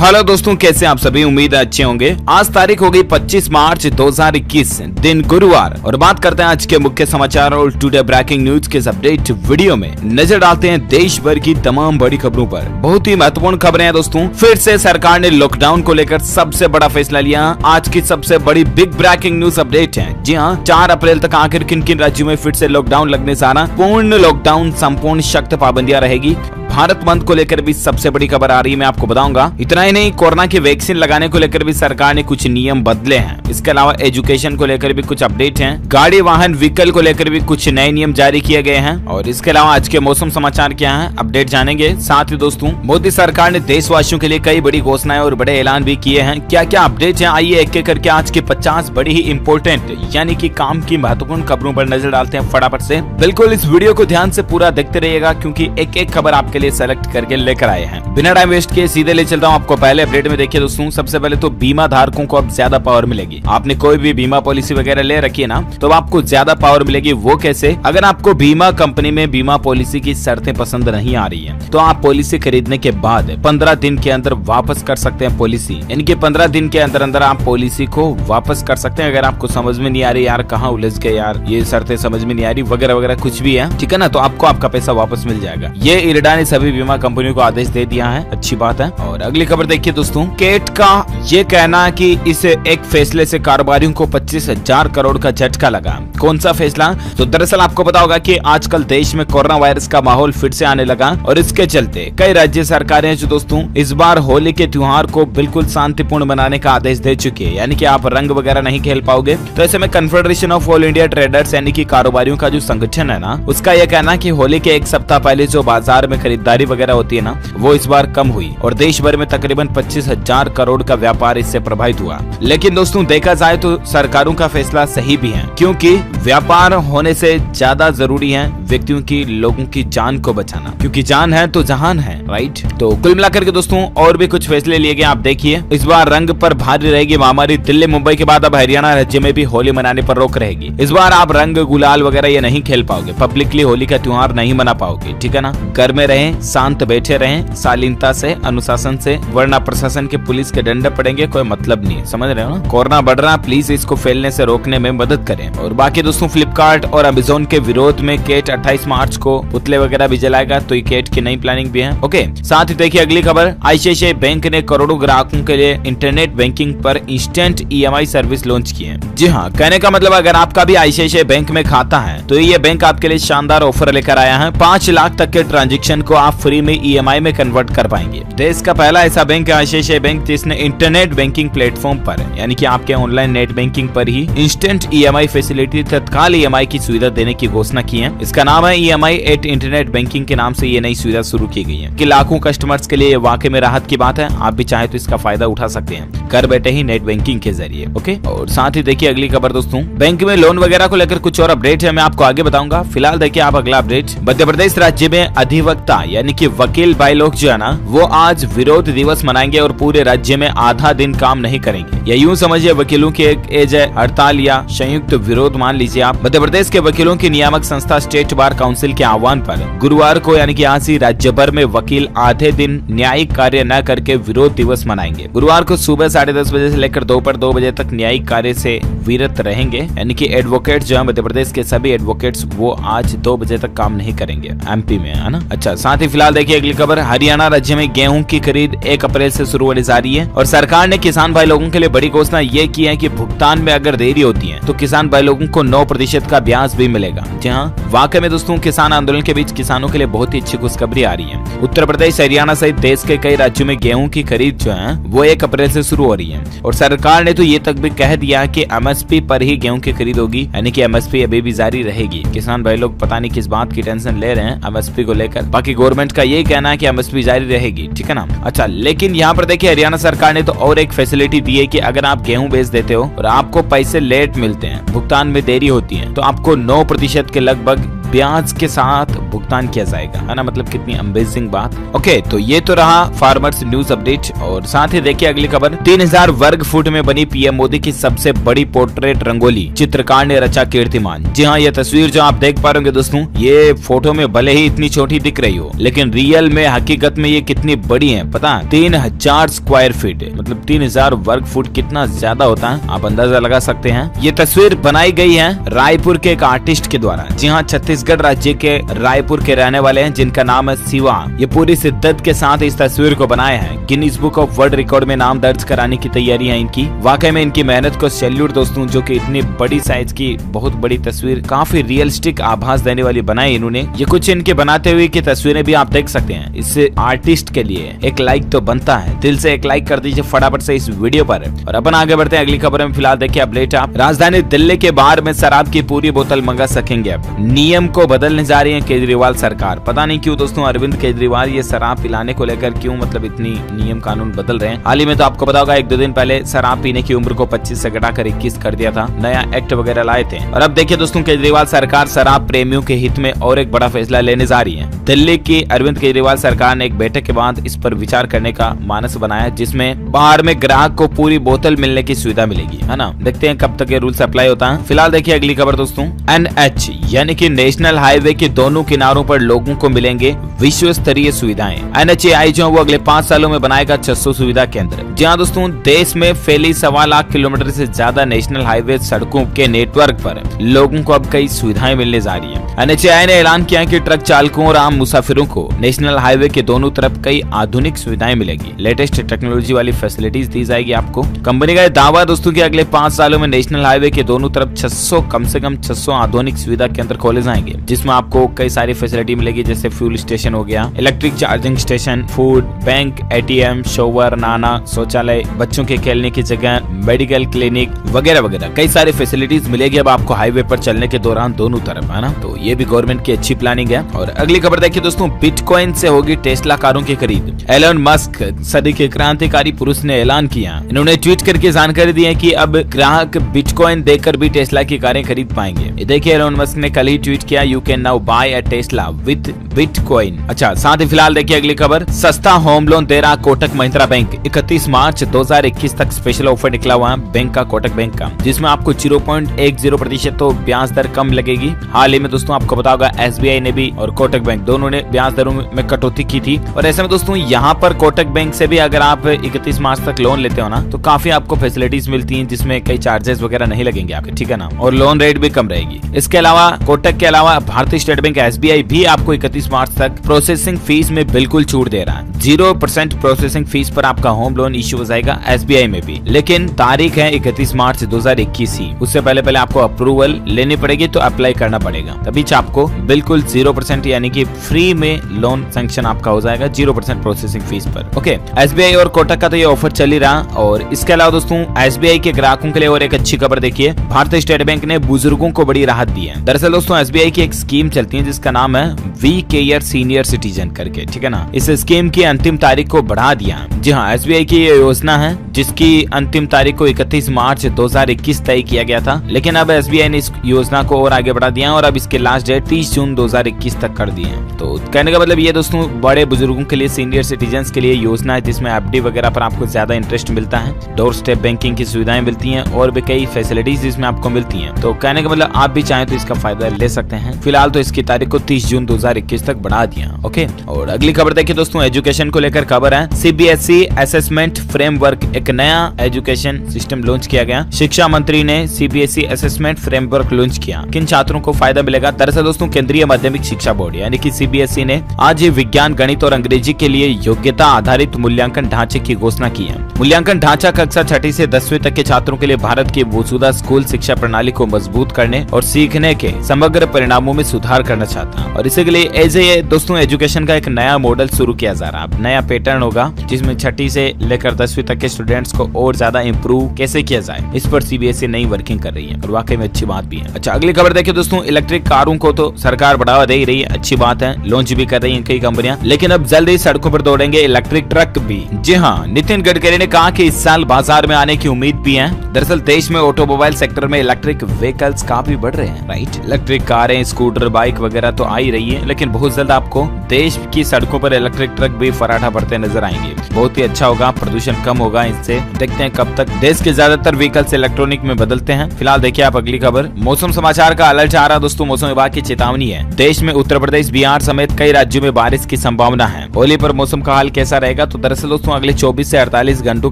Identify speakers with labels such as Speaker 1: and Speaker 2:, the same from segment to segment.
Speaker 1: Hello दोस्तों, कैसे आप सभी? उम्मीद है अच्छे होंगे। आज तारीख हो गई 25 मार्च 2021, दिन गुरुवार, और बात करते हैं आज के मुख्य समाचार और टुडे ब्रेकिंग न्यूज के अपडेट वीडियो में नजर डालते हैं देश भर की तमाम बड़ी खबरों पर। बहुत ही महत्वपूर्ण खबरें हैं दोस्तों। फिर से सरकार ने लॉकडाउन को लेकर सबसे बड़ा फैसला लिया। आज की सबसे बड़ी बिग ब्रेकिंग न्यूज अपडेट है। जी हाँ, 4 अप्रैल तक आखिर किन किन राज्यों में फिर से लॉकडाउन लगने से आ रहा। पूर्ण लॉकडाउन, संपूर्ण सख्त पाबंदियां रहेगी। भारत बंद को लेकर भी सबसे बड़ी खबर आ रही है, मैं आपको बताऊंगा। इतना ही नहीं, कोरोना की वैक्सीन लगाने को लेकर भी सरकार ने कुछ नियम बदले हैं। इसके अलावा एजुकेशन को लेकर भी कुछ अपडेट हैं। गाड़ी वाहन व्हीकल को लेकर भी कुछ नए नियम जारी किए गए हैं। और इसके अलावा आज के मौसम समाचार क्या है, अपडेट जानेंगे। साथ ही दोस्तों, मोदी सरकार ने देशवासियों के लिए कई बड़ी घोषणाएं और बड़े ऐलान भी किए हैं। क्या क्या अपडेट है, आइए एक एक करके आज की 50 बड़ी ही इंपोर्टेंट यानी कि काम की महत्वपूर्ण खबरों पर नजर डालते हैं फटाफट से। बिल्कुल इस वीडियो को ध्यान से पूरा देखते रहिएगा, क्योंकि एक एक खबर आपके लिए सेलेक्ट करके लेकर आए हैं। बिना टाइम वेस्ट किए सीधे ले चलता हूं आपको पहले अपडेट में। देखिए दोस्तों, सबसे पहले तो बीमा धारकों को अब ज्यादा पावर मिलेगी। आपने कोई भी बीमा पॉलिसी वगैरह ले रखी है ना, तो आपको ज्यादा पावर मिलेगी। वो कैसे? अगर आपको बीमा कंपनी में बीमा पॉलिसी की शर्तें पसंद नहीं आ रही है, तो आप पॉलिसी खरीदने के बाद 15 दिन के अंदर वापस कर सकते हैं पॉलिसी। यानी कि 15 दिन के अंदर अंदर आप पॉलिसी को वापस कर सकते हैं। अगर आपको समझ में नहीं आ रही यार, कहाँ उलझ गए यार, ये शर्तें समझ में नहीं आ रही वगैरह वगैरह कुछ भी है, ठीक है ना, तो आपको आपका पैसा वापस मिल जाएगा। ये इरडा ने सभी बीमा कंपनियों को आदेश दे दिया है, अच्छी बात है। और अगली खबर देखिए दोस्तों, केट का ये कहना है कि इस एक फैसले से कारोबारियों को 25,000 करोड़ का झटका लगा। कौन सा फैसला? तो दरअसल आपको पता होगा कि आजकल देश में कोरोना वायरस का माहौल फिर से आने लगा, और इसके चलते कई राज्य सरकारें जो दोस्तों इस बार होली के त्योहार को बिल्कुल शांतिपूर्ण मनाने का आदेश दे चुकी है। यानी कि आप रंग वगैरह नहीं खेल पाओगे। तो ऐसे में confederation of all India traders यानी कि कारोबारियों का जो संगठन है ना, उसका यह कहना है कि होली के एक सप्ताह पहले जो बाजार में खरीदारी वगैरह होती है ना, वो इस बार कम हुई, और देश भर में तकरीबन 25,000 करोड़ का व्यापार इससे प्रभावित हुआ। लेकिन दोस्तों देखा जाए तो सरकारों का फैसला सही भी है, क्योंकि व्यापार होने से ज्यादा जरूरी है व्यक्तियों की, लोगों की जान को बचाना, क्योंकि जान है तो जहान है, राइट। तो कुल मिलाकर के दोस्तों और भी कुछ फैसले लिए गए, आप देखिए। इस बार रंग पर भारी रहेगी महामारी। दिल्ली मुंबई के बाद अब हरियाणा राज्य में भी होली मनाने पर रोक रहेगी। इस बार आप रंग गुलाल वगैरह ये नहीं खेल पाओगे, पब्लिकली होली का त्योहार नहीं मना पाओगे, ठीक है ना। घर में रहें, शांत बैठे रहें, शालीनता से, अनुशासन से, वरना प्रशासन के पुलिस के डंडे पड़ेंगे, कोई मतलब नहीं है, समझ रहे हो ना। कोरोना बढ़ रहा, प्लीज इसको फैलने से रोकने में मदद करें। और बाकी दोस्तों, फ्लिपकार्ट और अमेज़न के विरोध में केट 28 मार्च को पुतले वगैरह भी जलाएगा, तो ये केट की नई प्लानिंग भी है। ओके, साथ ही देखिए अगली खबर, आईसीआईसीआई बैंक ने करोड़ों ग्राहकों के लिए इंटरनेट बैंकिंग पर इंस्टेंट ईएमआई सर्विस लॉन्च की है। जी हाँ, कहने का मतलब अगर आपका भी आईसीआईसीआई बैंक में खाता है, तो ये बैंक आपके लिए शानदार ऑफर लेकर आया है। 5 लाख तक के ट्रांजेक्शन को आप फ्री में ईएमआई में कन्वर्ट कर पाएंगे। देश का पहला ऐसा बैंक है आईसीआईसीआई बैंक, जिसने इंटरनेट बैंकिंग प्लेटफॉर्म पर यानी कि आपके ऑनलाइन नेट बैंकिंग पर ही इंस्टेंट ईएमआई फैसिलिटी, तत्काल ईएमआई की सुविधा देने की घोषणा की है। इसका नाम है ईएमआई एट इंटरनेट बैंकिंग के नाम से ये नई सुविधा शुरू की गई है, कि लाखों कस्टमर्स के लिए वाकई में राहत की बात है। आप भी चाहे तो इसका फायदा उठा सकते हैं घर बैठे ही नेट बैंकिंग के जरिए। ओके, और साथ ही देखिए अगली खबर दोस्तों, बैंक में लोन वगैरह को लेकर कुछ और अपडेट है, मैं आपको आगे बताऊंगा। फिलहाल देखिए आप अगला अपडेट, मध्य प्रदेश राज्य में अधिवक्ता यानी कि वकील भाई लोग जो है ना, वो आज विरोध दिवस मनाएंगे और पूरे राज्य में आधा दिन काम नहीं करेंगे। या यूं समझिए वकीलों की एक एज हड़ताल या संयुक्त विरोध मान लीजिए आप। मध्य प्रदेश के वकीलों की नियामक संस्था स्टेट बार काउंसिल के आह्वान पर गुरुवार को यानी कि आज ही राज्य भर में वकील आधे दिन न्यायिक कार्य न करके विरोध दिवस मनाएंगे। गुरुवार को सुबह 10:30 बजे से लेकर दोपहर 2 बजे तक न्यायिक कार्य से विरत रहेंगे। यानी कि एडवोकेट जो है मध्य प्रदेश के सभी एडवोकेट्स, वो आज 2 बजे तक काम नहीं करेंगे। एमपी में है ना। अच्छा, साथ ही फिलहाल देखिए अगली खबर, हरियाणा राज्य में गेहूं की खरीद 1 अप्रैल से शुरू होने जा रही है, और सरकार ने किसान भाई लोगों के लिए बड़ी घोषणा ये की है कि भुगतान में अगर देरी होती है तो किसान भाई लोगों को 9% का ब्याज भी मिलेगा। जी हाँ, वाकई में दोस्तों किसान आंदोलन के बीच किसानों के लिए बहुत ही अच्छी खुशखबरी आ रही है। उत्तर प्रदेश, हरियाणा सहित देश के कई राज्यों में गेहूं की खरीद जो है वो 1 अप्रैल से शुरू हो रही है, और सरकार ने तो ये तक भी कह दिया कि एमएसपी पर ही गेहूं की खरीद होगी। यानी कि एमएसपी अभी भी जारी रहेगी। किसान भाई लोग पता नहीं किस बात की टेंशन ले रहे हैं एमएसपी को लेकर, बाकी गवर्नमेंट का यही कहना है कि एमएसपी जारी रहेगी, ठीक है ना। अच्छा, लेकिन यहाँ पर देखिए हरियाणा सरकार ने तो और एक फैसिलिटी दी है कि अगर आप गेहूं बेच देते हो और आपको पैसे लेट मिलते हैं, भुगतान में देरी होती है, तो आपको 9% के लगभग ब्याज के साथ भुगतान किया जाएगा, है ना। मतलब कितनी अमेजिंग बात। ओके, तो ये तो रहा फार्मर्स न्यूज अपडेट। और साथ ही देखिए अगली खबर, 3000 वर्ग फुट में बनी पीएम मोदी की सबसे बड़ी पोर्ट्रेट रंगोली, चित्रकार ने रचा कीर्तिमान। जी हाँ, ये तस्वीर जो आप देख पा रहे होंगे दोस्तों, ये फोटो में भले ही इतनी छोटी दिख रही हो, लेकिन रियल में हकीकत में ये कितनी बड़ी है पता है? 3000 स्क्वायर फीट, मतलब 3000 वर्ग फुट कितना ज्यादा होता है, आप अंदाजा लगा सकते हैं। ये तस्वीर बनाई गई है रायपुर के एक आर्टिस्ट के द्वारा। जी हाँ, छत्तीसगढ़ राज्य के रायपुर के रहने वाले हैं, जिनका नाम है शिवा। ये पूरी शिद्दत के साथ इस तस्वीर को बनाया है। Guinness book of world record में नाम दर्ज कराने की तैयारी है इनकी। वाकई में इनकी मेहनत को सैल्यूट दोस्तों, जो कि इतनी बड़ी साइज की बहुत बड़ी तस्वीर, काफी रियलिस्टिक आभास देने वाली बनाई इन्होंने। ये कुछ इनके बनाते हुए की तस्वीरें भी आप देख सकते हैं। इस आर्टिस्ट के लिए एक लाइक तो बनता है, दिल से एक लाइक कर दीजिए फटाफट से इस वीडियो पर। और अपन आगे बढ़ते हैं अगली खबर में। फिलहाल देखिए अपडेट आप, राजधानी दिल्ली के बाहर में शराब की पूरी बोतल मंगा सकेंगे अब। नियम को बदलने जा रही है केजरीवाल सरकार। पता नहीं क्यों दोस्तों, अरविंद केजरीवाल ये शराब पिलाने को लेकर क्यों मतलब इतनी नियम कानून बदल रहे हैं। हाल ही में तो आपको पता होगा, 1-2 दिन पहले शराब पीने की उम्र को 25 से घटाकर 21 कर दिया था, नया एक्ट वगैरह लाए थे। और अब देखिए दोस्तों, केजरीवाल सरकार शराब प्रेमियों के हित में और एक बड़ा फैसला लेने जा रही है। दिल्ली की अरविंद केजरीवाल सरकार ने एक बैठक के बाद इस पर विचार करने का मानस बनाया, जिसमें बाहर में ग्राहक को पूरी बोतल मिलने की सुविधा मिलेगी, है ना। देखते हैं कब तक ये रूल्स अप्लाई होता है। फिलहाल देखिए अगली खबर दोस्तों, NH यानी कि नेशनल हाईवे के दोनों किनारों पर लोगों को मिलेंगे विश्व स्तरीय सुविधाएं। NHAI जो वो अगले 5 सालों में बनाएगा 600 सुविधा केंद्र। जी हाँ दोस्तों, देश में फैली 1.25 लाख किलोमीटर से ज्यादा नेशनल हाईवे सड़कों के नेटवर्क पर लोगों को अब कई सुविधाएं मिलने जा रही है। NHAI ने ऐलान किया कि ट्रक चालकों और आम मुसाफिरों को नेशनल हाईवे के दोनों तरफ कई आधुनिक सुविधाएं मिलेगी। लेटेस्ट टेक्नोलॉजी वाली फैसिलिटीज दी जाएगी आपको। कंपनी का दावा दोस्तों कि अगले 5 सालों में नेशनल हाईवे के दोनों तरफ 600 कम से कम 600 आधुनिक सुविधा केंद्र खोले जाएंगे, जिसमें आपको कई सारी फैसिलिटी मिलेगी, जैसे फ्यूल स्टेशन हो गया, electric charging station, food, bank, ATM, shower, नाना, शौचालय, बच्चों के खेलने की जगह, मेडिकल क्लिनिक वगैरह वगैरह कई सारी फैसिलिटीज मिलेगी अब आपको हाईवे पर चलने के दौरान दोनों तरफ, है ना। तो ये भी गवर्नमेंट की अच्छी प्लानिंग है। और अगली खबर देखिए दोस्तों, बिटकॉइन से होगी टेस्ला कारों की खरीद। एलन मस्क सदी के क्रांतिकारी पुरुष ने ऐलान किया। इन्होंने ट्वीट करके जानकारी दी है कि अब ग्राहक बिटकॉइन देकर भी टेस्ला की कारें खरीद पाएंगे। देखिए एलन मस्क ने कल ही ट्वीट किया, you can now buy a Tesla with bitcoin. अच्छा, साथ ही फिलहाल देखिए अगली खबर, सस्ता होम लोन दे रहा कोटक महिंद्रा बैंक। 31 मार्च 2021 तक स्पेशल ऑफर निकला हुआ है बैंक का, कोटक बैंक का, जिसमें आपको 0.10% तो ब्याज दर कम लगेगी। हाल ही में दोस्तों आपको पता होगा, SBI ने भी और कोटक बैंक दोनों ने ब्याज दरों में कटौती की थी। और ऐसे में दोस्तों यहाँ पर कोटक बैंक से भी अगर आप 31 मार्च तक लोन लेते हो ना, तो काफी आपको फैसिलिटीज मिलती हैं, जिसमें कई चार्जेस वगैरह नहीं लगेंगे आपके, ठीक है ना। और लोन रेट भी कम रहेगी। इसके अलावा कोटक के अलावा भारतीय स्टेट बैंक, SBI भी आपको 31 मार्च तक प्रोसेसिंग फीस में बिल्कुल छूट दे रहा है। 0% प्रोसेसिंग फीस पर आपका होम लोन इश्यू हो जाएगा SBI में भी, लेकिन तारीख है 31 मार्च 2021 ही। उससे पहले पहले आपको अप्रूवल लेनी पड़ेगी, तो अप्लाई करना पड़ेगा, तभी आपको बिल्कुल 0% यानी कि फ्री में लोन सैंक्शन आपका हो जाएगा 0% प्रोसेसिंग फीस पर। ओके, SBI और कोटक का तो ये ऑफर चल ही रहा। और इसके अलावा दोस्तों SBI के ग्राहकों के लिए और एक अच्छी खबर देखिए, भारतीय स्टेट बैंक ने बुजुर्गों को बड़ी राहत दी है। दरअसल दोस्तों SBI की एक स्कीम चलती है जिसका नाम है वी केयर सीनियर सिटीजन करके, ठीक है ना। इस स्कीम की अंतिम तारीख को बढ़ा दिया। जी हाँ, SBI की ये योजना है जिसकी अंतिम तारीख को 31 मार्च 2021 तय किया गया था, लेकिन अब SBI ने इस योजना को और आगे बढ़ा दिया और अब इसके लास्ट डेट 30 जून 2021 तक कर दिए हैं। तो कहने का मतलब ये दोस्तों, बड़े बुजुर्गों के लिए, सीनियर सिटीजन के लिए योजना है जिसमें FD वगैरह पर आपको ज्यादा इंटरेस्ट मिलता है, डोर स्टेप बैंकिंग की सुविधाएं मिलती हैं और भी कई फैसिलिटीज इसमें आपको मिलती हैं। तो कहने का मतलब आप भी चाहें तो इसका फायदा ले सकते हैं। फिलहाल तो इसकी तारीख को 30 जून 2021 तक बढ़ा दिया। ओके, और अगली खबर देखिए दोस्तों, एजुकेशन को लेकर खबर है। CBSE असेसमेंट फ्रेमवर्क, एक नया एजुकेशन सिस्टम लॉन्च किया गया। शिक्षा मंत्री ने CBSE असेसमेंट फ्रेमवर्क लॉन्च किया। किन छात्रों को फायदा मिलेगा? दरअसल दोस्तों केंद्रीय माध्यमिक शिक्षा बोर्ड यानी कि CBSE ने आज विज्ञान, गणित और अंग्रेजी के लिए योग्यता आधारित मूल्यांकन ढांचे की घोषणा की है। मूल्यांकन ढांचा कक्षा 6 से 10वीं तक के छात्रों के लिए भारत की मौजूदा स्कूल शिक्षा प्रणाली को मजबूत करने और सीखने के समग्र परिणामों में सुधार करना चाहता है। और इसी के लिए दोस्तों एजुकेशन का एक नया मॉडल शुरू किया जा रहा है। नया पैटर्न होगा जिसमें 6ठी से लेकर 10वीं तक के स्टूडेंट स्टूडेंट्स को और ज्यादा इंप्रूव कैसे किया जाए, इस पर सीबीएसई नई वर्किंग कर रही है और वाकई में अच्छी बात भी है। अच्छा, अगली खबर देखिए दोस्तों, इलेक्ट्रिक कारों को तो सरकार बढ़ावा दे ही रही है, अच्छी बात है, लॉन्च भी कर रही है कई कंपनियां, लेकिन अब जल्द ही सड़कों पर दौड़ेंगे इलेक्ट्रिक ट्रक भी। जी हाँ, नितिन गडकरी ने कहा कि इस साल बाजार में आने की उम्मीद भी है। दरअसल देश में ऑटोमोबाइल सेक्टर में इलेक्ट्रिक व्हीकल्स काफी बढ़ रहे हैं, राइट। इलेक्ट्रिक कारें, स्कूटर, बाइक वगैरह तो आ ही रही है, लेकिन बहुत जल्द आपको देश की सड़कों पर इलेक्ट्रिक ट्रक भी फराठा पड़ते नजर आएंगे। बहुत ही अच्छा होगा, प्रदूषण कम होगा इससे। देखते हैं कब तक देश के ज्यादातर व्हीकल्स इलेक्ट्रॉनिक में बदलते हैं। फिलहाल देखिए आप अगली खबर, मौसम समाचार का अलर्ट आ रहा दोस्तों, मौसम विभाग की चेतावनी है। देश में उत्तर प्रदेश, बिहार समेत कई राज्यों में बारिश की संभावना है। होली पर मौसम का हाल कैसा रहेगा, तो दरअसल दोस्तों अगले 24 से 48 घंटों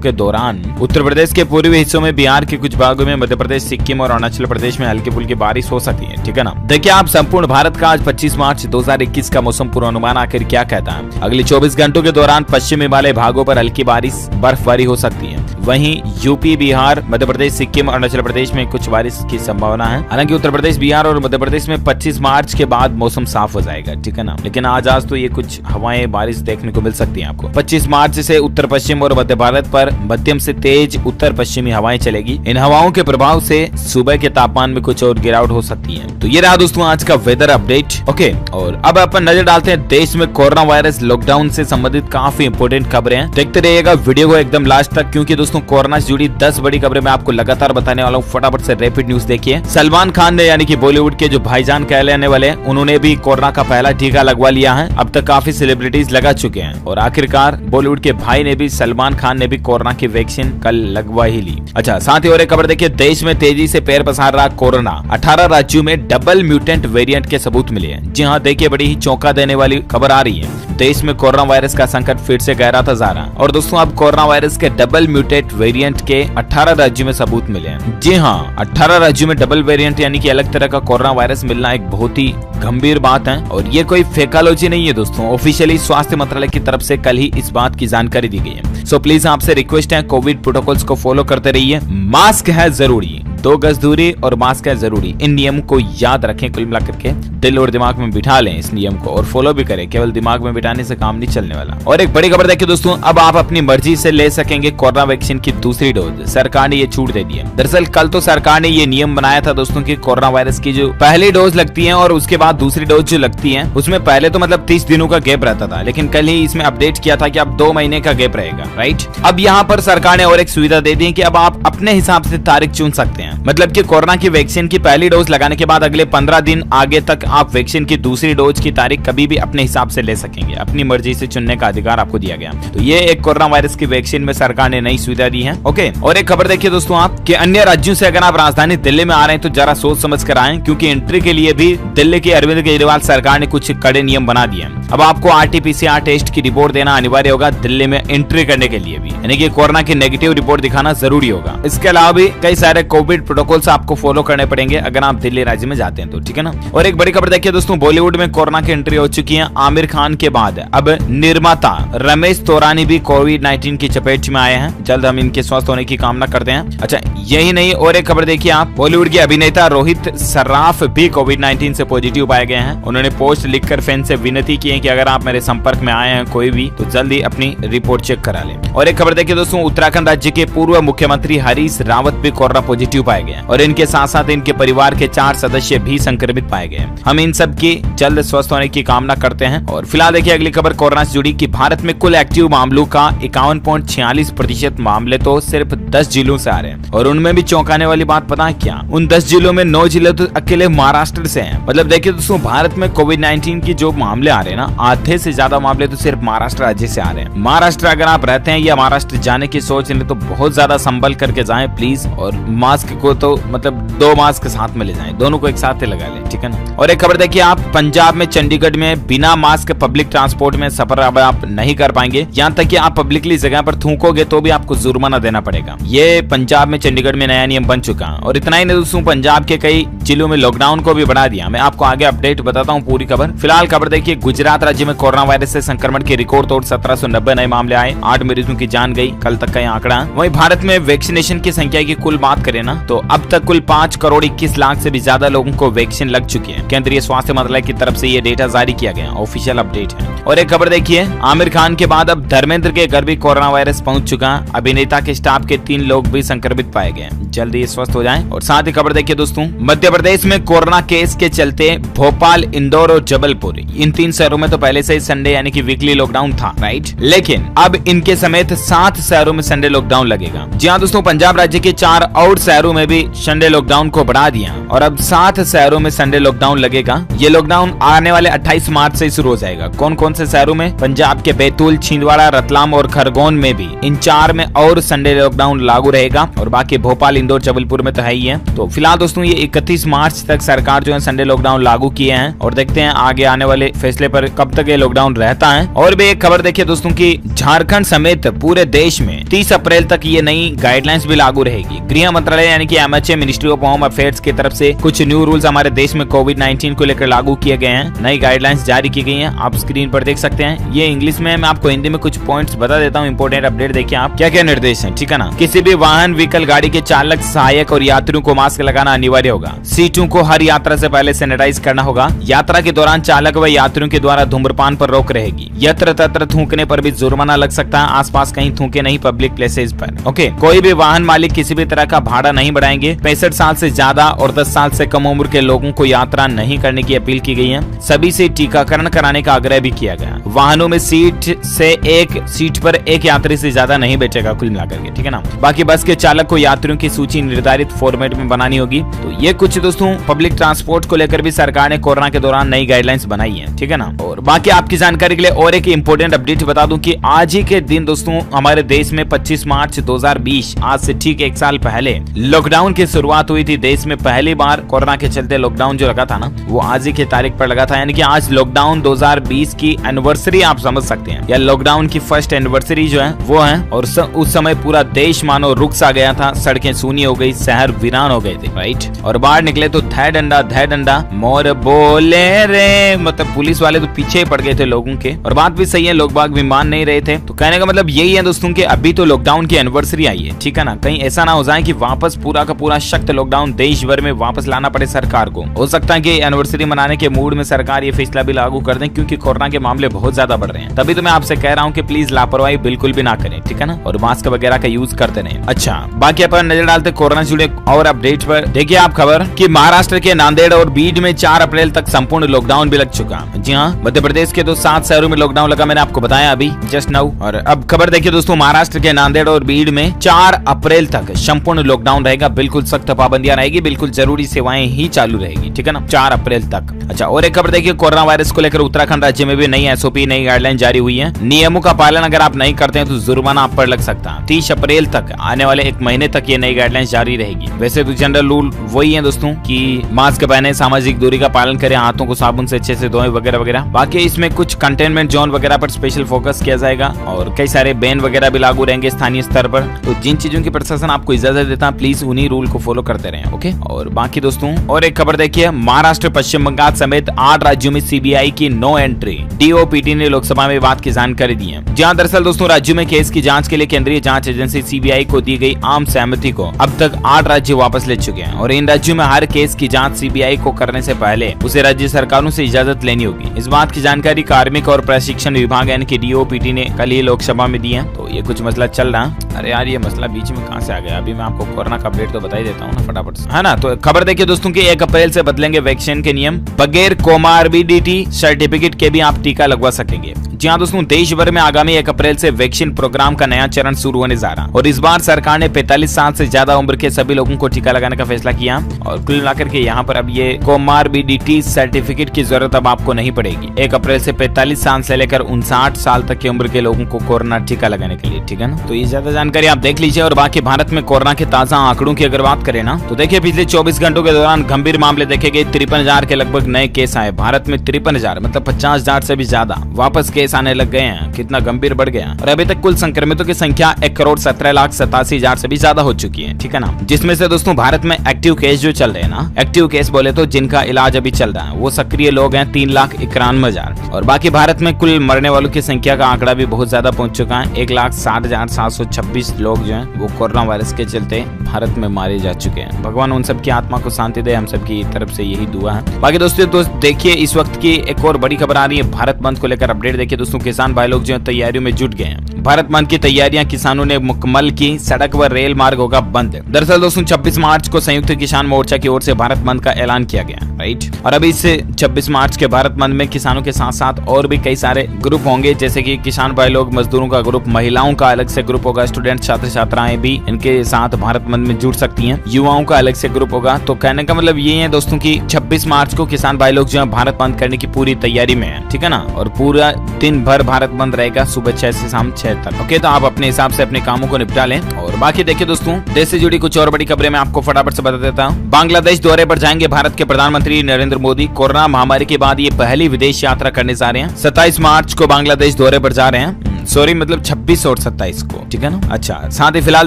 Speaker 1: के दौरान उत्तर प्रदेश के पूर्वी हिस्सों में, बिहार के कुछ भागों में, मध्य प्रदेश, सिक्किम और अरुणाचल प्रदेश में हल्की फुल्की बारिश हो सकती है, ठीक है ना। देखिए आप संपूर्ण भारत का आज 25 मार्च 2021 का मौसम पूर्वानुमान आखिर क्या कहता है। अगले 24 घंटों के दौरान पश्चिम हिमालय भागों पर हल्की बारिश, बर्फबारी हो सकती है। वहीं यूपी, बिहार, मध्य प्रदेश, सिक्किम और अरुणाचल प्रदेश में कुछ बारिश की संभावना है। हालांकि उत्तर प्रदेश, बिहार और मध्य प्रदेश में 25 मार्च के बाद मौसम साफ हो जाएगा, ठीक है ना। लेकिन आज तो ये कुछ हवाएं, बारिश देखने को मिल सकती है आपको। 25 मार्च से उत्तर पश्चिम और मध्य भारत पर मध्यम से तेज उत्तर पश्चिमी हवाएं चलेगी। इन हवाओं के प्रभाव से सुबह के तापमान में कुछ और गिरावट हो सकती है। तो ये रहा दोस्तों आज का वेदर अपडेट। ओके, और अब अपन नजर डालते हैं देश में कोरोना वायरस लॉकडाउन से संबंधित काफी इंपोर्टेंट खबरें हैं। देखते रहिएगा वीडियो को एकदम लास्ट तक, क्योंकि दोस्तों कोरोना से जुड़ी 10 बड़ी खबरें मैं आपको लगातार बताने वाला हूँ। फटाफट से रैपिड न्यूज देखिए। सलमान खान ने, यानी कि बॉलीवुड के जो भाईजान कहलाने वाले, उन्होंने भी कोरोना का पहला टीका लगवा लिया है। अब तक काफी सेलिब्रिटीज लगा चुके हैं और आखिरकार बॉलीवुड के भाई ने भी, सलमान खान ने भी कोरोना की वैक्सीन कल लगवा ही ली। अच्छा, साथ ही और एक खबर देखिए, देश में तेजी से पैर पसार रहा कोरोना। 18 राज्यों में डबल म्यूटेंट वेरिएंट के सबूत मिले हैं। जी हाँ, देखिए बड़ी ही चौंका देने वाली खबर आ रही है। देश में कोरोना वायरस का संकट फिर से गहराता जा रहा है और दोस्तों अब कोरोना वायरस के डबल म्यूटेंट वेरिएंट के 18 राज्यों में सबूत मिले हैं। जी हाँ, 18 राज्यों में डबल वेरिएंट यानी कि अलग तरह का कोरोना वायरस मिलना एक बहुत ही गंभीर बात है और ये कोई फेकालॉजी नहीं है दोस्तों। ऑफिशियली स्वास्थ्य मंत्रालय की तरफ से कल ही इस बात की जानकारी दी गई है। सो प्लीज आपसे रिक्वेस्ट है, कोविड प्रोटोकॉल्स को फॉलो करते रहिए। मास्क है जरूरी, 2 गज दूरी और मास्क है जरूरी। इन नियम को याद रखें, कुल मिलाकर के दिल और दिमाग में बिठा लें इस नियम को और फॉलो भी करें। केवल दिमाग में बिठाने से काम नहीं चलने वाला। और एक बड़ी खबर देखिए दोस्तों, अब आप अपनी मर्जी से ले सकेंगे कोरोना वैक्सीन की दूसरी डोज। सरकार ने ये छूट दे दी है। दरअसल कल तो सरकार ने ये नियम बनाया था दोस्तों कि कोरोना वायरस की जो पहली डोज लगती है और उसके बाद दूसरी डोज जो लगती है, उसमें पहले तो मतलब 30 दिनों का गैप रहता था, लेकिन कल ही इसमें अपडेट किया था कि अब 2 महीने का गैप रहेगा, राइट। अब यहाँ पर सरकार ने और एक सुविधा दे दी है कि अब आप अपने हिसाब से तारीख चुन सकते हैं। मतलब कि कोरोना की वैक्सीन की पहली डोज लगाने के बाद अगले 15 दिन आगे तक आप वैक्सीन की दूसरी डोज की तारीख कभी भी अपने हिसाब से ले सकेंगे। अपनी मर्जी से चुनने का अधिकार आपको दिया गया। तो ये एक कोरोना वायरस की वैक्सीन में सरकार ने नई सुविधा दी है। ओके, और एक खबर देखिए दोस्तों आप कि अन्य राज्यों से अगर आप राजधानी दिल्ली में आ रहे हैं तो जरा सोच समझ कर आएं, क्योंकि एंट्री के लिए भी दिल्ली के अरविंद केजरीवाल सरकार ने कुछ कड़े नियम बना दिए हैं। अब आपको RT-PCR टेस्ट की रिपोर्ट देना अनिवार्य होगा दिल्ली में एंट्री करने के लिए भी, यानी कि कोरोना की नेगेटिव रिपोर्ट दिखाना जरूरी होगा। इसके अलावा भी कई सारे कोविड प्रोटोकॉल्स आपको फॉलो करने पड़ेंगे अगर आप दिल्ली राज्य में जाते हैं तो, ठीक है ना। और एक बड़ी खबर देखिए दोस्तों, बॉलीवुड में कोरोना की एंट्री हो चुकी है। आमिर खान के बाद अब निर्माता रमेश तौरानी भी कोविड-19 की चपेट में आए हैं। जल्द हम इनके स्वस्थ होने की कामना करते हैं। अच्छा, यही नहीं, और एक खबर देखिए आप, बॉलीवुड के अभिनेता रोहित सर्राफ भी कोविड-19 से पॉजिटिव पाए गए हैं। उन्होंने पोस्ट लिखकर फैन से विनती की है कि अगर आप मेरे संपर्क में आए हैं कोई भी, तो जल्दी अपनी रिपोर्ट चेक करा लें। और एक खबर देखिए दोस्तों, उत्तराखंड राज्य के पूर्व मुख्यमंत्री हरीश रावत भी कोरोना पॉजिटिव पाए गए और इनके साथ साथ इनके परिवार के 4 सदस्य भी संक्रमित पाए गए। हम इन सब की जल्द स्वस्थ होने की कामना करते हैं। और फिलहाल देखिए अगली खबर कोरोना से जुड़ी कि भारत में कुल एक्टिव मामलों का 51.46% मामले तो सिर्फ 10 जिलों से आ रहे हैं और उनमें भी चौंकाने वाली बात पता है क्या, उन 10 जिलों में 9 जिले तो अकेले महाराष्ट्र से हैं। मतलब देखिए दोस्तों, भारत में कोविड-19 की जो मामले आ रहे हैं ना, आधे से ज्यादा मामले तो सिर्फ महाराष्ट्र राज्य से आ रहे हैं। महाराष्ट्र अगर आप रहते हैं या महाराष्ट्र जाने की सोच रहे तो बहुत ज्यादा संभल करके जाएं प्लीज, और मास्क को तो मतलब 2 मास्क साथ में ले जाएं, दोनों को एक साथ लगा लें, ठीक है ना। और एक खबर देखिए आप, पंजाब में चंडीगढ़ में बिना मास्क पब्लिक ट्रांसपोर्ट में सफर अब आप नहीं कर पाएंगे। यहाँ तक कि आप पब्लिकली जगह पर थूकोगे तो भी आपको जुर्माना देना पड़ेगा। ये पंजाब में चंडीगढ़ में नया नियम बन चुका है। और इतना ही नहीं दोस्तों, पंजाब के कई जिलों में लॉकडाउन को भी बढ़ा दिया। मैं आपको आगे अपडेट बताता हूँ पूरी खबर। फिलहाल खबर देखिए, गुजरात राज्य में कोरोना वायरस से संक्रमण के रिकॉर्ड तोड़ 1790 नए मामले आए, 8 मरीजों की जान गई, कल तक का आंकड़ा। वहीं भारत में वैक्सीनेशन की संख्या की कुल बात करें ना तो अब तक कुल 5 करोड़ 21 लाख से भी ज्यादा लोगों को वैक्सीन लग चुकी है। केंद्रीय स्वास्थ्य मंत्रालय की तरफ से ये डेटा जारी किया गया, ऑफिशियल अपडेट है। और एक खबर देखिए, आमिर खान के बाद अब धर्मेंद्र के घर भी कोरोना वायरस पहुंच चुका। अभिनेता के स्टाफ के 3 लोग भी संक्रमित पाए गए, जल्दी स्वस्थ हो जाएं। और साथ ही खबर देखिए दोस्तों, मध्य प्रदेश में कोरोना केस के चलते भोपाल, इंदौर और जबलपुर, इन 3 शहरों में तो पहले से ही संडे यानी कि वीकली लॉकडाउन था, राइट। लेकिन अब इनके समेत 7 शहरों में संडे लॉकडाउन लगेगा। जी हाँ दोस्तों, पंजाब राज्य के 4 और शहरों में भी संडे लॉकडाउन को बढ़ा दिया और अब 7 शहरों में संडे लॉकडाउन लगेगा। ये लॉकडाउन आने वाले 28 मार्च से शुरू हो जाएगा। कौन कौन से शहरों में? पंजाब के बैतूल, छिंदवाड़ा, रतलाम और खरगोन में भी इन 4 में और संडे लॉकडाउन लागू रहेगा और बाकी भोपाल, इंदौर, जबलपुर में तो है ही है। तो फिलहाल दोस्तों ये 31 मार्च तक सरकार जो है संडे लॉकडाउन लागू किए हैं और देखते हैं आगे आने वाले फैसले पर कब तक ये लॉकडाउन रहता है। और भी एक खबर देखिए दोस्तों की झारखंड समेत पूरे देश में 30 अप्रैल तक ये नई गाइडलाइंस भी लागू रहेगी। गृह मंत्रालय यानी कि MHA, ministry of home affairs की तरफ से कुछ न्यू रूल्स हमारे देश में कोविड-19 को लेकर लागू किए गए हैं। नई गाइडलाइंस जारी की गई हैं, आप स्क्रीन पर देख सकते हैं। ये इंग्लिश में, मैं आपको हिंदी में कुछ पॉइंट्स बता देता हूँ। इंपोर्टेंट अपडेट देखिए आप, क्या क्या निर्देश है, ठीक है ना। किसी भी वाहन, व्हीकल, गाड़ी के चालक, सहायक और यात्रियों को मास्क लगाना अनिवार्य होगा। सीटों को हर यात्रा से पहले सैनिटाइज करना होगा। यात्रा के दौरान चालक व यात्रियों के द्वारा धूम्रपान पर रोक रहेगी। यत्र तत्र थूकने पर भी जुर्माना लग सकता है। आसपास कहीं थूके नहीं पब्लिक प्लेसेस पर। ओके, कोई भी वाहन मालिक किसी भी तरह का भाड़ा नहीं बढ़ाएंगे। 65 साल से ज्यादा और 10 साल से कम उम्र के लोगों को यात्रा नहीं करने की अपील की गई है। सभी से टीकाकरण कराने का आग्रह भी किया गया। वाहनों में सीट पर एक यात्री से ज्यादा नहीं बैठेगा कुल मिलाकर के, ठीक है ना। बाकी बस के चालक को यात्रियों की सूची निर्धारित फॉर्मेट में बनानी होगी। तो ये कुछ दोस्तों पब्लिक ट्रांसपोर्ट को लेकर भी सरकार ने कोरोना के दौरान नई गाइडलाइंस बनाई है, ठीक है ना। और बाकी आपकी जानकारी के लिए और एक इंपॉर्टेंट अपडेट बता दूं कि आज ही के दिन दोस्तों हमारे देश में 25 मार्च 2020, आज से ठीक 1 साल पहले लॉकडाउन की शुरुआत हुई थी। देश में पहली बार कोरोना के चलते लॉकडाउन जो लगा था ना, वो आज ही की तारीख पर लगा था। यानी कि आज लॉकडाउन 2020 की एनिवर्सरी आप समझ सकते हैं, या लॉकडाउन की फर्स्ट एनिवर्सरी जो है वो है। और उस समय पूरा देश मानो रुक सा गया था, सड़कें सूनी हो गई, शहर वीरान हो गए थे, राइट। और बाहर निकले तो धै डंडा मोर बोले रे, मतलब पुलिस वाले तो पीछे ही पड़ गए थे लोगों के। और बात भी सही है, लोग बाग भी मान नहीं रहे थे। तो कहने का मतलब यही है दोस्तों कि अभी तो लॉकडाउन की एनिवर्सरी आई है, ठीक है ना। कहीं ऐसा ना हो जाए कि वापस पूरा का पूरा सख्त लॉकडाउन देश भर में वापस लाना पड़े सरकार को। हो सकता है कि एनिवर्सरी मनाने के मूड में सरकार ये फैसला भी लागू कर दे, क्योंकि कोरोना के मामले बहुत ज्यादा बढ़ रहे हैं। तभी तो मैं आपसे कह रहा हूँ कि प्लीज लापरवाही बिल्कुल भी ना करें, ठीक है ना, और मास्क वगैरह का यूज करते रहें। अच्छा, बाकी अपन नजर डालते कोरोना से जुड़े और अपडेट पर। देखिए आप खबर कि महाराष्ट्र के नांदेड़ और बीड में 4 अप्रैल तक संपूर्ण लॉकडाउन भी लग चुका। जी हाँ, मध्य प्रदेश के तो 7 शहरों में लॉकडाउन लगा, मैंने आपको बताया अभी जस्ट नाउ। और अब खबर देखिए दोस्तों, महाराष्ट्र के नांदेड़ और बीड में 4 अप्रैल तक संपूर्ण लॉकडाउन रहेगा। बिल्कुल सख्त पाबंदियां रहेगी, बिल्कुल जरूरी सेवाएं ही चालू रहेगी, ठीक है ना, 4 अप्रैल तक। अच्छा, और एक खबर देखिए, कोरोना वायरस को लेकर उत्तराखंड राज्य में भी नई SOP, नई गाइडलाइन जारी हुई है। नियमों का पालन अगर आप नहीं करते हैं तो जुर्माना आप पर लग सकता है। 30 अप्रैल तक, आने वाले 1 महीने तक ये नई गाइडलाइन जारी रहेगी। वैसे तो जनरल रूल वही है दोस्तों कि मास्क पहने, सामाजिक दूरी का पालन करें, हाथों को साबुन से अच्छे से धोएं वगैरह वगैरह। बाकी इसमें कुछ कंटेनमेंट जोन वगैरह पर स्पेशल फोकस किया जाएगा और कई सारे बैन वगैरह भी लागू रहेंगे स्थानीय स्तर पर। तो जिन चीजों की प्रशासन आपको इजाजत देता है, प्लीज उन्हीं रूल को फॉलो करते रहें, ओके। और बाकी दोस्तों और एक खबर देखिए, महाराष्ट्र, पश्चिम बंगाल समेत 8 राज्यों में CBI की नो एंट्री। DOPT ने लोकसभा में बात की जानकारी दी है। जहां दरअसल दोस्तों राज्यों में केस की जांच के लिए केंद्रीय जांच एजेंसी CBI को दी गई आम सहमति को अब तक 8 राज्य वापस ले चुके हैं। और इन राज्यों में हर केस की जांच CBI को करने से पहले उसे राज्य सरकारों से इजाजत लेनी होगी। इस बात की जानकारी कार्मिक और प्रशिक्षण विभाग यानी कि DOPT ने कल ही लोकसभा में दी है। तो ये कुछ मसला चल रहा है। अरे यार, ये मसला बीच में कहाँ से आ गया? अभी मैं आपको कोरोना का अपडेट तो बता ही देता हूँ ना फटाफट से, है ना। तो खबर देखिए दोस्तों की 1 अप्रैल से बदलेंगे वैक्सीन के नियम। बगैर कोमार्बिडिटी सर्टिफिकेट के भी आप टीका लगवा सकेंगे। जी हाँ दोस्तों, देश भर में आगामी 1 अप्रैल से वैक्सीन प्रोग्राम का नया चरण शुरू होने जा रहा है। और इस बार सरकार ने 45 साल से ज्यादा उम्र के सभी लोगों को टीका लगाने का फैसला किया। और कुल मिलाकर के यहाँ पर अब ये कोमार्बिडिटी सर्टिफिकेट की जरूरत अब आपको नहीं पड़ेगी। 1 अप्रैल से 45 साल से लेकर 59 साल तक की उम्र के लोगों को कोरोना टीका लगाने के लिए, ठीक है ना। तो ये ज्यादा जानकारी आप देख लीजिए। और बाकी भारत में कोरोना के ताजा आंकड़ों की अगर बात करें ना, तो देखिए पिछले 24 घंटों के दौरान गंभीर मामले देखे गए। 53,000 के लगभग नए केस आए। भारत में 53,000 मतलब 50,000 से भी ज्यादा वापस केस केस आने लग गए हैं, कितना गंभीर बढ़ गया। और अभी तक कुल संक्रमितों की संख्या 1,17,87,000 से भी ज्यादा हो चुकी है, ठीक है ना। जिसमें से दोस्तों भारत में एक्टिव केस जो चल रहे हैं ना, एक्टिव केस बोले तो जिनका इलाज अभी चल रहा है, वो सक्रिय लोग हैं 3,91,000। और बाकी भारत में कुल मरने वालों की संख्या का आंकड़ा भी बहुत ज्यादा पहुंच चुका है। 1,60,726 लोग जो हैं वो कोरोना वायरस के चलते भारत में मारे जा चुके हैं। भगवान उन सबकी आत्मा को शांति दे, हम सबकी तरफ से यही दुआ है। बाकी दोस्तों देखिए इस वक्त की एक और बड़ी खबर आ रही है भारत बंद को लेकर अपडेट। देखिए दोस्तों किसान भाई लोग जो है तैयारियों में जुट गए हैं। भारत बंद की तैयारियां किसानों ने मुकम्मल की, सड़क व रेल मार्ग होगा बंद। दरअसल दोस्तों 26 मार्च को संयुक्त किसान मोर्चा की ओर से भारत बंद का ऐलान किया गया, राइट। और अभी से 26 मार्च के भारत बंद में किसानों के साथ साथ और भी कई सारे ग्रुप होंगे, जैसे कि किसान भाई लोग, मजदूरों का ग्रुप, महिलाओं का अलग से ग्रुप होगा, स्टूडेंट छात्र छात्राएं भी इनके साथ भारत बंद में जुड़ सकती हैं, युवाओं का अलग से ग्रुप होगा। तो कहने का मतलब ये है दोस्तों की 26 मार्च को किसान भाई लोग जो है भारत बंद करने की पूरी तैयारी में है, ठीक है ना। और पूरा दिन भर भारत बंद रहेगा, सुबह 6 से शाम 6 तक। ओके, तो आप अपने हिसाब से अपने कामों को निपटा लें। और बाकी देखिए दोस्तों देश से जुड़ी कुछ और बड़ी खबरें मैं आपको फटाफट से बता देता हूँ। बांग्लादेश दौरे पर जाएंगे भारत के प्रधानमंत्री नरेंद्र मोदी। कोरोना महामारी के बाद ये पहली विदेश यात्रा करने जा रहे हैं। 27 मार्च को बांग्लादेश दौरे पर जा रहे हैं, सॉरी मतलब 26 और 27 को, ठीक है ना। अच्छा, साथ ही फिलहाल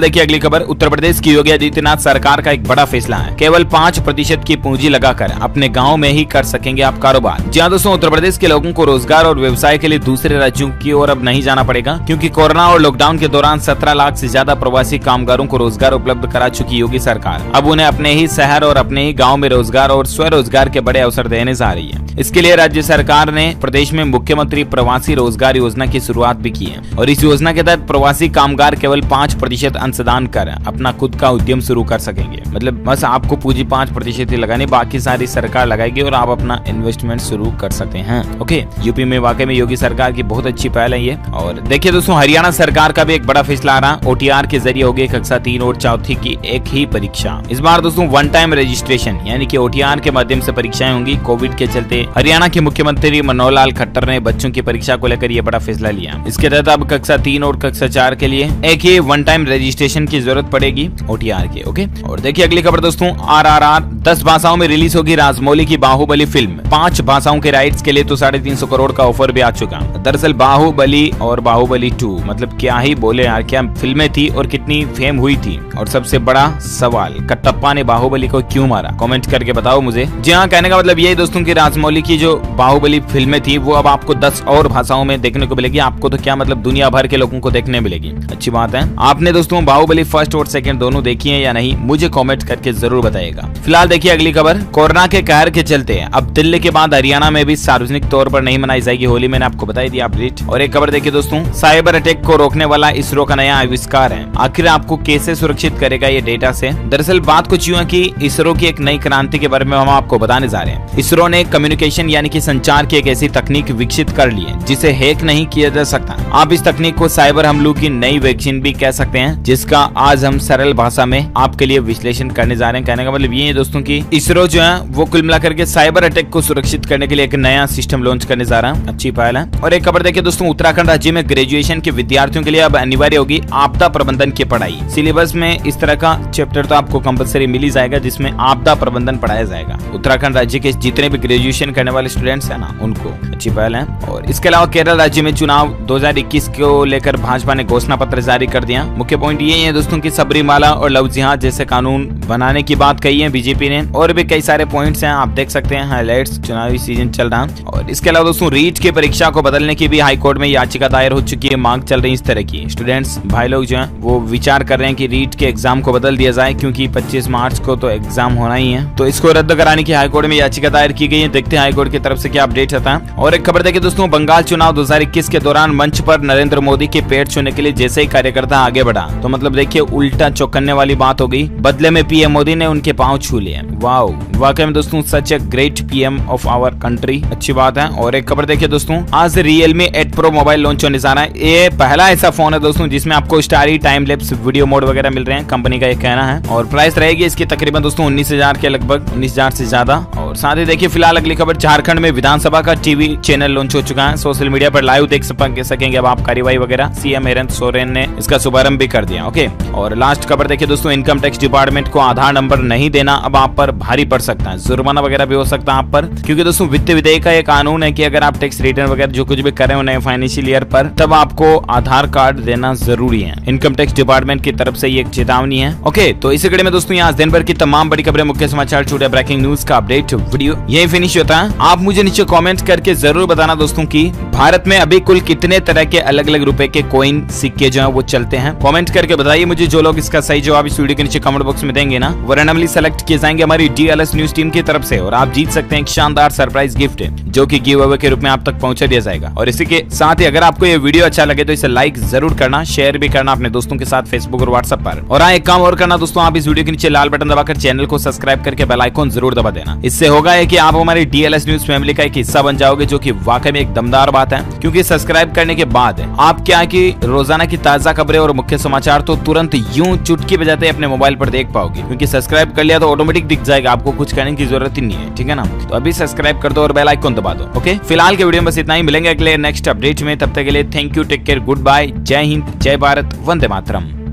Speaker 1: देखिए अगली खबर। उत्तर प्रदेश की योगी आदित्यनाथ सरकार का एक बड़ा फैसला है। केवल 5% की पूंजी लगाकर अपने गांव में ही कर सकेंगे आप कारोबार। जी हाँ दोस्तों, उत्तर प्रदेश के लोगों को रोजगार और व्यवसाय के लिए दूसरे राज्यों की ओर अब नहीं जाना पड़ेगा, क्योंकि कोरोना और लॉकडाउन के दौरान 17 लाख से ज्यादा प्रवासी कामगारों को रोजगार उपलब्ध करा चुकी योगी सरकार अब उन्हें अपने ही शहर और अपने ही गाँव में रोजगार और स्वरोजगार के बड़े अवसर देने जा रही है। इसके लिए राज्य सरकार ने प्रदेश में मुख्यमंत्री प्रवासी रोजगार योजना की शुरुआत भी की है। और इस योजना के तहत प्रवासी कामगार केवल 5% अंशदान कर अपना खुद का उद्यम शुरू कर सकेंगे। मतलब बस आपको पूंजी 5% ही लगानी, बाकी सारी सरकार लगाएगी और आप अपना इन्वेस्टमेंट शुरू कर सकते हैं। ओके, यूपी में वाकई में योगी सरकार की बहुत अच्छी पहल है ये। और देखिए दोस्तों हरियाणा सरकार का भी एक बड़ा फैसला आ रहा। OTR के जरिए होगी कक्षा 3 और चौथी की एक ही परीक्षा। इस बार दोस्तों 1 टाइम रजिस्ट्रेशन यानी कि OTR के माध्यम से परीक्षाएं होंगी। कोविड के चलते हरियाणा के मुख्यमंत्री मनोहर लाल खट्टर ने बच्चों की परीक्षा को लेकर ये बड़ा फैसला लिया। इसके तहत अब कक्षा 3 और कक्षा 4 के लिए एक ही 1 टाइम रजिस्ट्रेशन की जरूरत पड़ेगी OTR के। ओके, और देखिए अगली खबर दोस्तों, RRR 10 भाषाओं में रिलीज होगी राजमौली की बाहुबली फिल्म। 5 भाषाओं के राइट्स के लिए तो 350 करोड़ का ऑफर भी आ चुका। दरअसल बाहुबली और बाहुबली 2 मतलब क्या ही बोले यार, क्या फिल्में थी और कितनी फेम हुई थी। और सबसे बड़ा सवाल, कटप्पा ने बाहुबली को क्यों मारा? कमेंट करके बताओ मुझे। जी हाँ, कहने का मतलब यही दोस्तों की राजमौली की जो बाहुबली फिल्में थी वो अब आपको 10 और भाषाओं में देखने को मिलेगी। आपको तो क्या मतलब दुनिया भर के लोगों को देखने मिलेगी। अच्छी बात है। आपने दोस्तों बाहुबली फर्स्ट और सेकंड दोनों देखी है या नहीं, मुझे कमेंट करके जरूर बताइएगा। फिलहाल देखिए अगली खबर, कोरोना के कहर के चलते अब दिल्ली के बाद हरियाणा में भी सार्वजनिक तौर पर नहीं मनाई जाएगी होली। मैंने आपको बताई दी अपडेट। और एक खबर देखिए दोस्तों, साइबर अटैक को रोकने वाला इसरो का नया आविष्कार है। आखिर आपको कैसे सुरक्षित करेगा ये डेटा से? दरअसल बात कुछ यूं है कि इसरो की एक नई क्रांति के बारे में हम आपको बताने जा रहे हैं। इसरो ने कम्युनिकेशन यानी कि संचार की एक ऐसी तकनीक विकसित कर ली है जिसे हैक नहीं किया जा सकता। आप इस तकनीक को साइबर हमलों की नई वैक्सीन भी कह सकते हैं, जिसका आज हम सरल भाषा में आपके लिए विश्लेषण करने जा रहे हैं। कहने का मतलब ये है दोस्तों की इसरो जो है वो कुल मिलाकर के साइबर अटैक को सुरक्षित करने के लिए एक नया सिस्टम लॉन्च करने जा रहा है। अच्छी पहल है। और एक खबर देखिए दोस्तों, उत्तराखंड राज्य में ग्रेजुएशन के विद्यार्थियों के लिए अब अनिवार्य होगी आपदा प्रबंधन की पढ़ाई। सिलेबस में इस तरह का चैप्टर तो आपको कंपलसरी मिल ही जाएगा जिसमें आपदा प्रबंधन पढ़ाया जाएगा। उत्तराखंड राज्य के जितने भी ग्रेजुएशन करने वाले स्टूडेंट्स हैं ना, उनको। अच्छी पहल है। और इसके अलावा केरल राज्य में चुनाव 2021 को लेकर भाजपा ने घोषणा पत्र जारी कर दिया। मुख्य पॉइंट ये है दोस्तों की सबरीमाला और लव जिहाद जैसे कानून बनाने की बात कही है बीजेपी ने। और भी कई सारे पॉइंट्स हैं, आप देख सकते हैं हाइलाइट्स। चुनावी सीजन चल रहा है। और इसके अलावा दोस्तों रीट की परीक्षा को बदलने की भी हाईकोर्ट में याचिका दायर हो चुकी है। मांग चल रही है इस तरह की। स्टूडेंट्स भाई लोग जो है वो विचार कर रहे हैं कि रीट के एग्जाम को बदल दिया जाए, क्योंकि 25 मार्च को तो एग्जाम होना ही है। तो इसको रद्द कराने की हाईकोर्ट में याचिका दायर की गई है। देखते हैं हाईकोर्ट की तरफ से क्या अपडेट आता है। और एक खबर देखिए दोस्तों, बंगाल चुनाव 2021 के दौरान मंच पर नरेंद्र मोदी के पेट छूने के लिए जैसे ही कार्यकर्ता आगे बढ़ा तो मतलब देखिए उल्टा चौंकाने वाली बात हो गई। बदले में पीएम मोदी ने उनके पांव छू लिए। वाओ, वाकई में दोस्तों such a great PM of our country. अच्छी बात है। और एक खबर देखिए दोस्तों, आज Realme 8 Pro मोबाइल लॉन्च होने जा रहा है। ये पहला ऐसा फोन है दोस्तों जिसमें आपको starry time lapse video mode वगैरह मिल रहे हैं, कंपनी का ये कहना है। और प्राइस रहेगी इसकी तकरीबन दोस्तों 19,000 के लगभग, 19,000 से ज्यादा। और साथ ही देखिए फिलहाल अगली खबर पर झारखंड में विधानसभा का टीवी चैनल लॉन्च हो चुका है। सोशल मीडिया पर लाइव देख सकेंगे अब आप कार्यवाही वगैरह। सीएम हेमंत सोरेन ने इसका शुभारंभ भी कर दिया। ओके, और लास्ट खबर देखिए दोस्तों, इनकम टैक्स डिपार्टमेंट को आधार नंबर नहीं देना अब आप पर भारी पड़ सकता है, जुर्माना वगैरह भी हो सकता है आप पर, क्योंकि दोस्तों वित्त विधेयक का ये कानून है कि अगर आप टैक्स रिटर्न वगैरह जो कुछ भी कर रहे हो नए फाइनेंशियल ईयर पर, तब आपको आधार कार्ड देना जरूरी है। इनकम टैक्स डिपार्टमेंट की तरफ से ये एक चेतावनी है। ओके, तो इसी कड़ी में दोस्तों आज दिन भर की तमाम बड़ी खबरें, मुख्य समाचार, छोटे ब्रेकिंग न्यूज का अपडेट वीडियो यही फिनिश होता है। आप मुझे नीचे कमेंट करके जरूर बताना दोस्तों कि भारत में अभी कुल कितने तरह के अलग अलग रुपए के कॉइन सिक्के जो है वो चलते हैं। कमेंट करके बताइए मुझे। जो लोग इसका सही जवाब इस वीडियो के नीचे कमेंट बॉक्स में देंगे ना, वो रैंडमली सेलेक्ट किए जाएंगे हमारी DLS न्यूज टीम की तरफ से, और आप जीत सकते हैं एक शानदार सरप्राइज गिफ्ट जो कि गिव अवे के रूप में आप तक पहुंचा दिया जाएगा। और इसी के साथ ही अगर आपको ये वीडियो अच्छा लगे तो इसे लाइक जरूर करना, शेयर भी करना अपने दोस्तों के साथ फेसबुक और व्हाट्सएप पर। और हाँ, एक काम और करना दोस्तों, आप इस वीडियो के नीचे लाल बटन दबाकर चैनल को सब्सक्राइब करके बेल आइकन जरूर दबा देना। इससे होगा है कि आप हमारी DLS न्यूज फैमिली का एक हिस्सा बन जाओगे, जो कि वाकई में एक दमदार बात है, क्योंकि सब्सक्राइब करने के बाद आप क्या कि रोजाना की ताजा खबरें और मुख्य समाचार तो तुरंत यूं चुटकी बजाते अपने मोबाइल पर देख पाओगे, क्योंकि सब्सक्राइब कर लिया तो ऑटोमेटिक दिख जाएगा, आपको कुछ करने की जरूरत ही नहीं है। ठीक है ना, तो अभी सब्सक्राइब कर दो और बेल आइकन दबा दो। ओके, फिलहाल के वीडियो में बस इतना ही। मिलेंगे अगले नेक्स्ट अपडेट में, तब तक के लिए thank you, take care, goodbye, जय हिंद, जय भारत, वंदे मातरम।